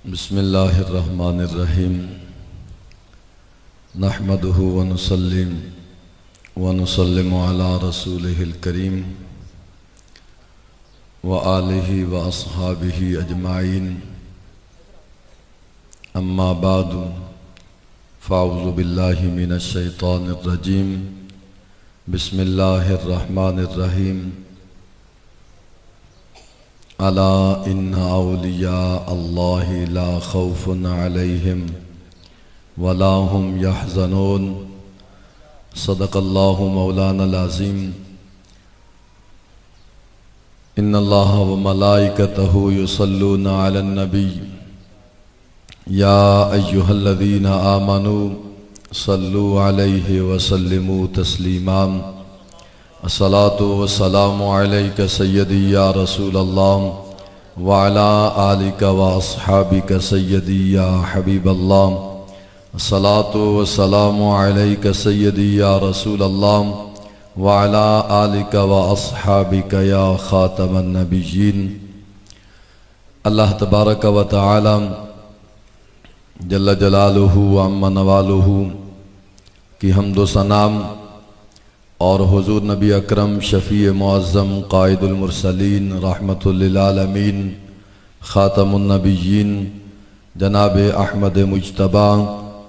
बिस्मिल्लाहिर्रहमानिर्रहीम नहमदुहु व नुसल्लिमु अला रसूलिहिल करीम व आलिहि व अस्हाबिहि अजमाइन अम्मा बादु फ़अऊज़ु बिल्लाहि मिनश शैतानिर रजीम बिस्मिल्लाहिर्रहमानिर्रहीम अला इन्ना औलिया अल्लाहि ला खौफुन अलैहिम वला हुम यहज़नून सदक़ल्लाहु मौलानल अज़ीम। इन्नल्लाह व मलाइकतहु युसल्लूना अलन नबी या अय्युहल्लज़ीना आमनू सल्लू अलैहि व सल्लिमू तस्लीमा। अस्सलातु वस्सलामु अलैका सय्यदी या रसूल अल्लाह व अला आलिका व अस्हाबिका सय्यदी या हबीब अल्लाह। अस्सलातु वस्सलामु अलैका सय्यदी या रसूल अल्लाह व अला आलिका व अस्हाबिका या खातमन नबिय्यीन। अल्लाह तबारक व तआला जल्ल जलालुहु व अम्मा नवालुहु की हम्दो सनाम और हुजूर नबी अकरम शफ़ी मुअज़्ज़म क़ाइदुल मुरसलीन रहमतुल लिल आलमीन ख़ातमुन नबिय्यीन जनाब अहमद मुज्तबा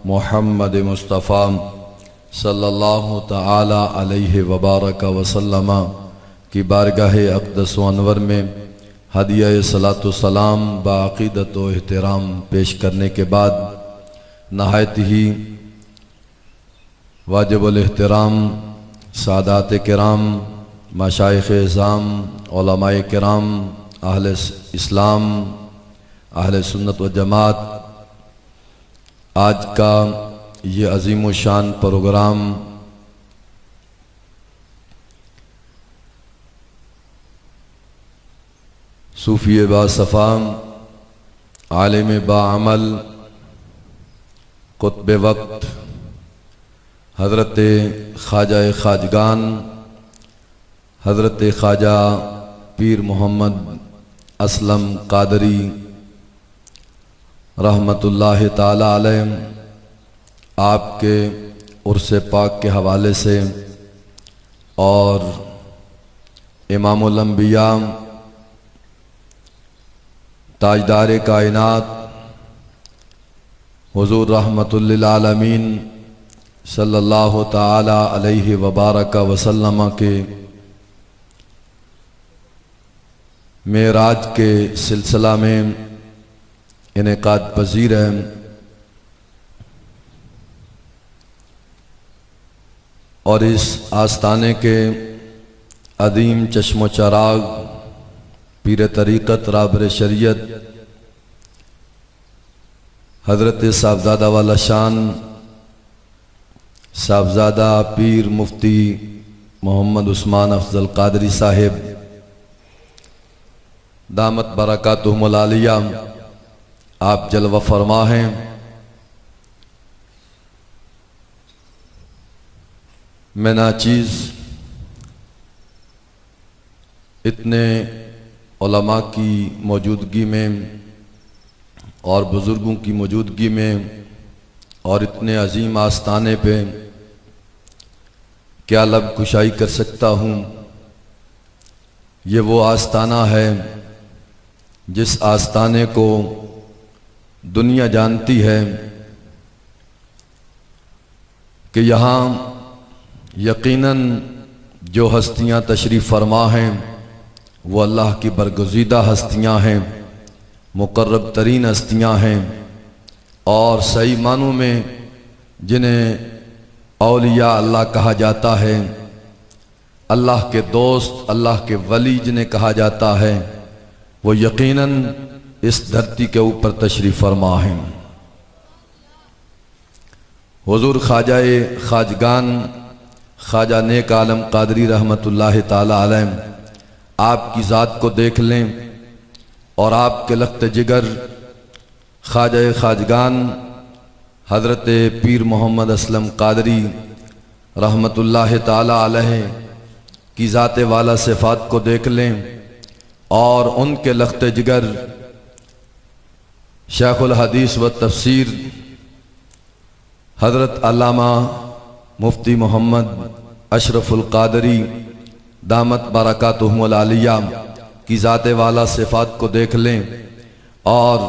मुहम्मद मुस्तफ़ा सल्लल्लाहु तआला अलैहि व बारक व सल्लम की बारगाह अक़दस व अनवर में हदिया सलातो सलाम बाक़ीदत व एहतराम पेश करने के बाद नहायत ही वाजिबुल एहतराम सादात किराम मशाइख़ इज़ाम उलमाए किराम अहले इस्लाम अहले सुन्नत व जमात, आज का ये अज़ीम शान प्रोग्राम सूफ़ी बासफ़ा आलिम बाअमल कुतुब वक्त हज़रत ख्वाजा ख्वाजगान हज़रत ख्वाजा पीर मोहम्मद असलम कादरी रहमतुल्लाहि ताला अलैह आपके उर्स पाक के हवाले से और इमामुल अंबिया ताजदार कायनात हुज़ूर रहमतुल लिल आलमीन सल्लल्लाहु ताला अलैहि व बारक व सल्लम के मेराज के सिलसिला में इनेकाद पजीर है। और इस आस्ताने के अदीम चश्मो चराग पीर तरीक़त राबर शरीयत हज़रत साहबजादा वाला शान साहबजादा पीर मुफ्ती मोहम्मद उस्मान अफजल कादरी साहिब दामत बरकातुहुमुल आलिया आप जलवा फरमा हैं। मैं नाचीज़ इतने उलमा की मौजूदगी में और बुज़ुर्गों की मौजूदगी में और इतने अजीम आस्ताने पे क्या लब कुशाई कर सकता हूँ। ये वो आस्ताना है जिस आस्ताने को दुनिया जानती है कि यहाँ यकीनन जो हस्तियाँ तशरीफ़ फरमा हैं वो अल्लाह की बरगुज़ीदा हस्तियाँ हैं, मुकर्रब तरीन हस्तियाँ हैं और सही मानों में जिन्हें औलिया अल्लाह कहा जाता है, अल्लाह के दोस्त अल्लाह के वली जिन्हें कहा जाता है, वो यकीनन इस धरती के ऊपर तशरीफ़ फरमा हैं। हुज़ूर ख्वाजा ख्वाजगान ख्वाजा नेक आलम कादरी रहमतुल्लाहि ताला अलैह आपकी ज़ात को देख लें और आपके लख्त जिगर ख्वाजा ख्वाजगान हज़रत पीर मोहम्मद असलम कादरी रहमतुल्लाहि ताला अलैह की ज़ात वाला सिफ़ात को देख लें और उनके लख्त जिगर शेखुल हदीस व तफसीर हज़रत अल्लामा मुफ्ती मोहम्मद अशरफुल कादरी दामत बरकातुहुमुल आलिया की ज़ाते वाला सिफ़ात को देख लें और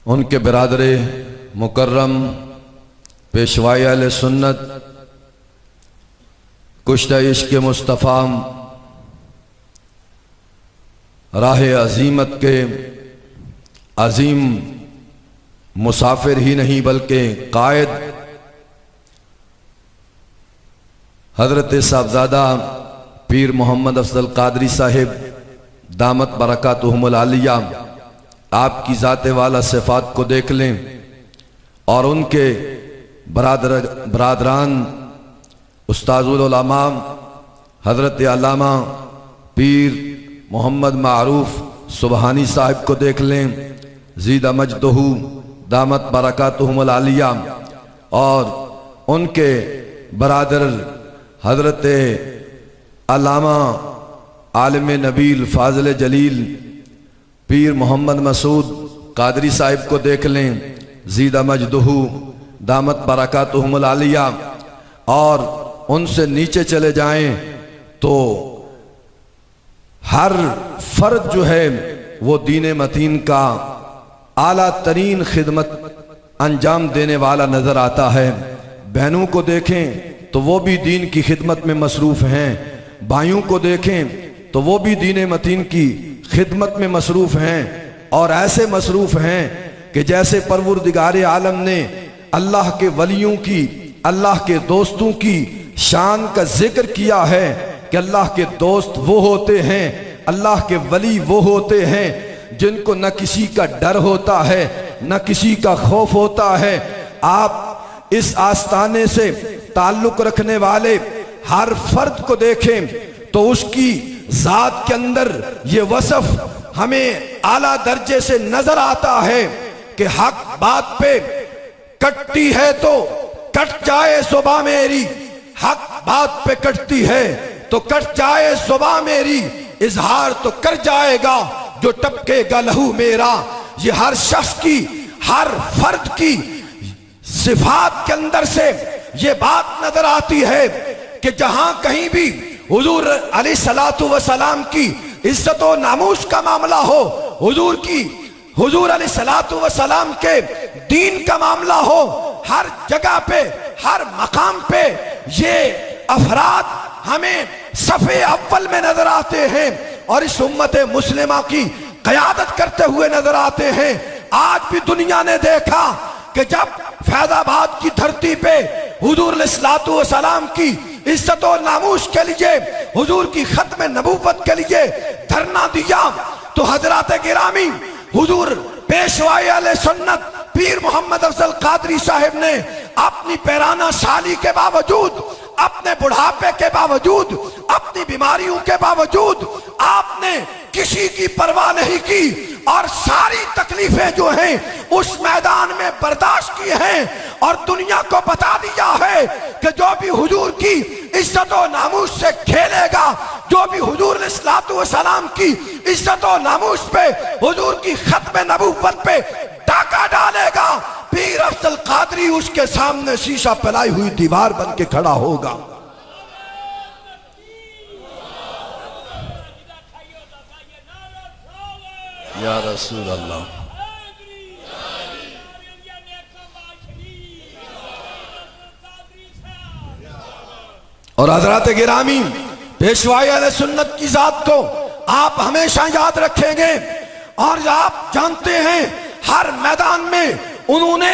उनके बिरादरे मुकर्रम पेशवाई अहले सुन्नत कुश्ता इश्क़ मुस्तफ़ा राह अज़ीमत के अजीम मुसाफिर ही नहीं बल्कि कायद हजरत साहबजादा पीर मोहम्मद अफजल कादरी साहिब दामत बरकातुहुमुल आलिया आपकी ज़ाते वाला सिफ़ात को देख लें और उनके बरादरान उस्ताजुल उलमा हजरत अल्लामा पीर मोहम्मद मारूफ सुबहानी साहिब को देख लें ज़ीदा मजदहू दामत बरकातुहुमुल आलिया और उनके बरादर हजरत अल्लामा आलिम नबील फाज़िल जलील पीर मोहम्मद मसूद कादरी साहिब को देख लें ज़ीदा मजदहू दामत बरकातुहुमुल आलिया और उनसे नीचे चले जाएं तो हर फर्द जो है वो दीन मतीन का आला तरीन खिदमत अंजाम देने वाला नजर आता है। बहनों को देखें तो वो भी दीन की खिदमत में मसरूफ़ हैं, भाइयों को देखें तो वो भी दीन मतीन की खिदमत में मसरूफ़ हैं और ऐसे मसरूफ़ हैं कि जैसे परवरदिगार आलम ने अल्लाह के वलियों की, अल्लाह के दोस्तों की शान का जिक्र किया है कि अल्लाह के दोस्त वो होते हैं, अल्लाह के वली वो होते हैं जिनको न किसी का डर होता है न किसी का खौफ होता है। आप इस आस्ताने से ताल्लुक रखने वाले हर फर्द को देखें तो उसकी जात के अंदर ये वसफ हमें आला दर्जे से नजर आता है कि हक बात पे कटती है तो कट जाए सुबह मेरी, हक बात पे कटती है तो कट जाए सुबह मेरी, इजहार तो कर जाएगा जो टपकेगा लहू मेरा। ये हर शख्स की, हर फर्द की सिफात के अंदर से ये बात नजर आती है कि जहां कहीं भी हुजूर अलैहिस्सलातु वस्सलाम की इज्जत और नामूस का मामला हो, हुजूर अलैहिस्सलातु वस्सलाम के दीन का मामला हो, हर जगह पे, हर मकाम पे ये अफराद हमें सफ़े अव्वल में नजर आते हैं और इस उम्मत मुस्लिमा की क़यादत करते हुए नजर आते हैं। आज भी दुनिया ने देखा कि जब फैजाबाद की धरती पे हुजूर अलैहिस्सलातु वस्सलाम की इज्जत और नामूस के लिए, हुजूर की खत्म नबूवत के लिए धरना दिया तो हजरात गिरामी हुजूर पेशवाई अहले सुन्नत पीर मोहम्मद अफजल कादरी साहिब ने अपनी पैराना साली के बावजूद, अपने बुढ़ापे के बावजूद, अपनी बीमारियों के बावजूद आपने किसी की परवाह नहीं की और सारी तकलीफें जो हैं उस मैदान में बर्दाश्त की हैं और दुनिया को बता दिया है कि जो भी हुजूर की इज्जत और नामूस से खेलेगा, जो भी हुजूर अलैहिस्सलातु वस्सलाम की इज्जत और नामूस पे, हुजूर की खत्म नबूवत पे डाका डालेगा, पीर अफजल कादरी उसके सामने शीशा फैलाई हुई दीवार बन के खड़ा होगा। या रसूल अल्लाह। और हजरात गिरामी पेशवाई अहले सुन्नत की जात को आप हमेशा याद रखेंगे और आप जानते हैं हर मैदान में उन्होंने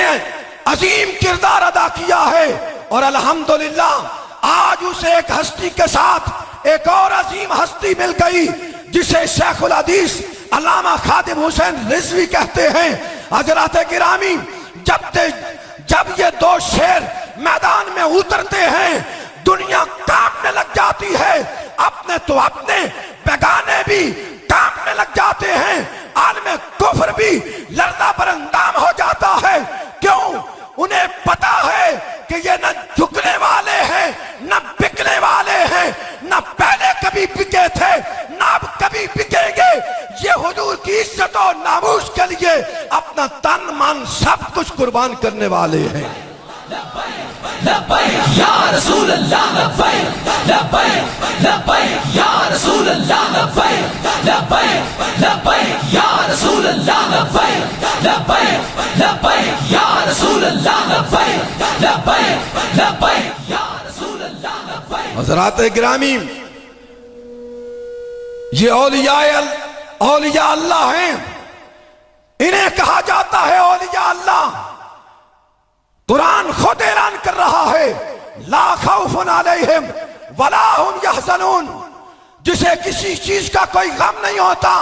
अजीम किरदार अदा किया है और अल्हम्दुलिल्लाह आज उसे एक हस्ती के साथ एक और अजीम हस्ती मिल गई जिसे शेखुल हदीस अल्लामा खादिम हुसैन रिजवी कहते हैं। हजरात गिरामी जब ये दो शेर मैदान में उतरते हैं दुनिया कांपने लग जाती है, अपने तो अपने बेगाने भी कांपने लग जाते हैं, आलम कुफ्र भी लर्जा बरंदाम हो जाता है। क्यों? उन्हें पता है कि ये न झुकने वाले हैं न बिकने वाले हैं, न पहले कभी बिके थे न अब कभी बिकेंगे। ये हुजूर की इज्जत और नामूस के लिए अपना तन मन सब कुछ कुर्बान करने वाले हैं। लब्बैक या रसूल अल्लाह, लब्बैक लब्बैक लब्बैक या रसूल अल्लाह, लब्बैक लब्बैक लब्बैक या रसूल अल्लाह, लब्बैक लब्बैक लब्बैक या रसूल अल्लाह, लब्बैक लब्बैक लब्बैक या रसूल अल्लाह, लब्बैक। हज़रात गिरामी, ये औलिया अल्लाह हैं, इन्हें कहा जाता है औलिया अल्लाह। कुरान खुद ऐलान कर रहा है, ला खौफुन अलैहिम वला हुम यहज़नून, जिसे किसी चीज का कोई गम नहीं होता,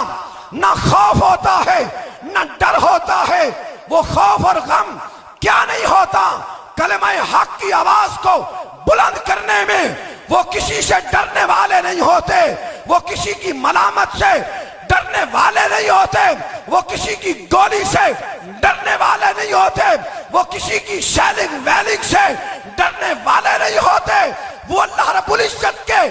ना खौफ होता है ना डर होता है। वो खौफ और गम क्या नहीं होता, कलमा हक की आवाज को बुलंद करने में वो किसी से डरने वाले नहीं होते, वो किसी की मलामत से डरने वाले नहीं होते, वो किसी की गोली से डरने वाले नहीं होते, वो किसी की शैलिंग वैलिंग से डरने वाले नहीं होते। वो अल्लाह रब्बुल इज्जत के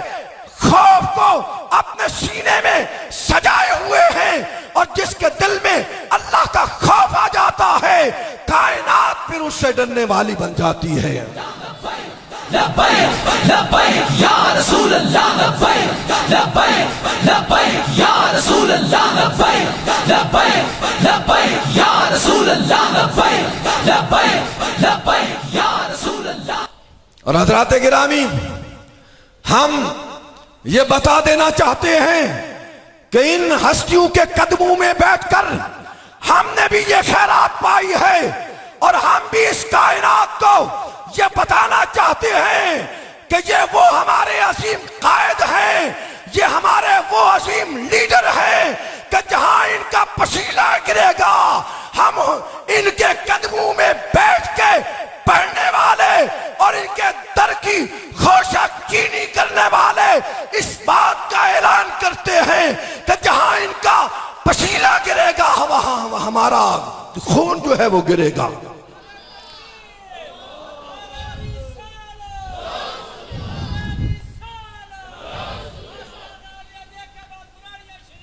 खौफ को अपने सीने में सजाए हुए हैं, और जिसके दिल में अल्लाह का खौफ आ जाता है, कायनात फिर उससे डरने वाली बन जाती है। लब्बैक लब्बैक या रसूल अल्लाह, लब्बैक लब्बैक लब्बैक या रसूल अल्लाह, लब्बैक लब्बैक लब्बैक या रसूल अल्लाह, लब्बैक लब्बैक लब्बैक या रसूल अल्लाह। और हज़रात गिरामी, हम ये बता देना चाहते हैं कि इन हस्तियों के कदमों में बैठकर हमने भी ये खैरात पाई है, और हम भी इस कायनात को ये बताना चाहते हैं कि ये वो हमारे असीम कायद हैं, ये हमारे वो असीम लीडर हैं कि जहां इनका पसीना गिरेगा हम इनके कदमों में बैठ के पढ़ने वाले और इनके दर की खोशाचीनी करने वाले इस बात का ऐलान करते हैं कि जहां इनका पसीना गिरेगा वहां हमारा खून जो है वो गिरेगा।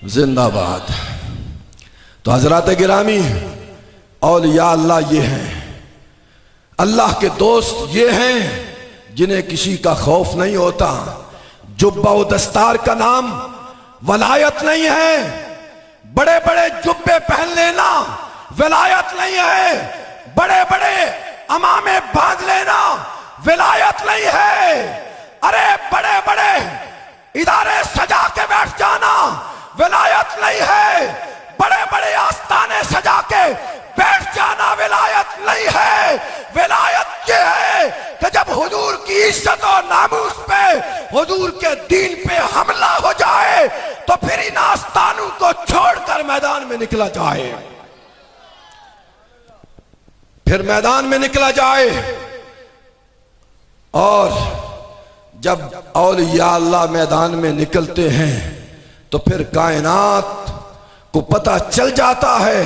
जिंदाबाद। तो हजरात गिरामी, औलिया अल्लाह ये हैं, अल्लाह के दोस्त ये हैं जिन्हें किसी का खौफ नहीं होता। जुब्बा व दस्तार का नाम वलायत नहीं है, बड़े बड़े जुब्बे पहन लेना विलायत नहीं है, बड़े बड़े अमामे बांध लेना विलायत नहीं है। अरे बड़े बड़े इदारे सजा के बैठ जाना विलायत नहीं है, बड़े बड़े आस्थाने सजा के बैठ जाना विलायत नहीं है। विलायत ये है कि जब हुजूर की इज्जत और नामूस पे, हुजूर के दीन पे हमला हो जाए तो फिर इन आस्थानों को छोड़कर मैदान में निकला जाए, फिर मैदान में निकला जाए। और जब औलिया अल्लाह मैदान में निकलते हैं तो फिर कायनात को पता चल जाता है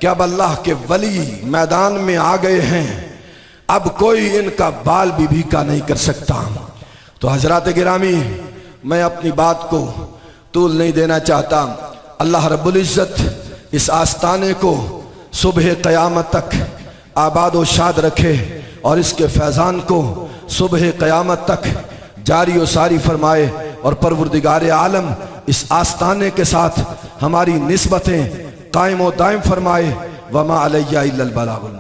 कि अब अल्लाह के वली मैदान में आ गए हैं, अब कोई इनका बाल भी भीका नहीं कर सकता। तो हजरात गिरामी, मैं अपनी बात को तूल नहीं देना चाहता। अल्लाह रब्बुल इज्जत इस आस्ताने को सुबह क़यामत तक आबाद व शाद रखे और इसके फैज़ान को सुबह क़यामत तक जारी व सारी फरमाए, और परवरदिगार आलम इस आस्ताने के साथ हमारी निस्बतें कायम व दायम फरमाए। वमा अलैया इल्लल बलागुल।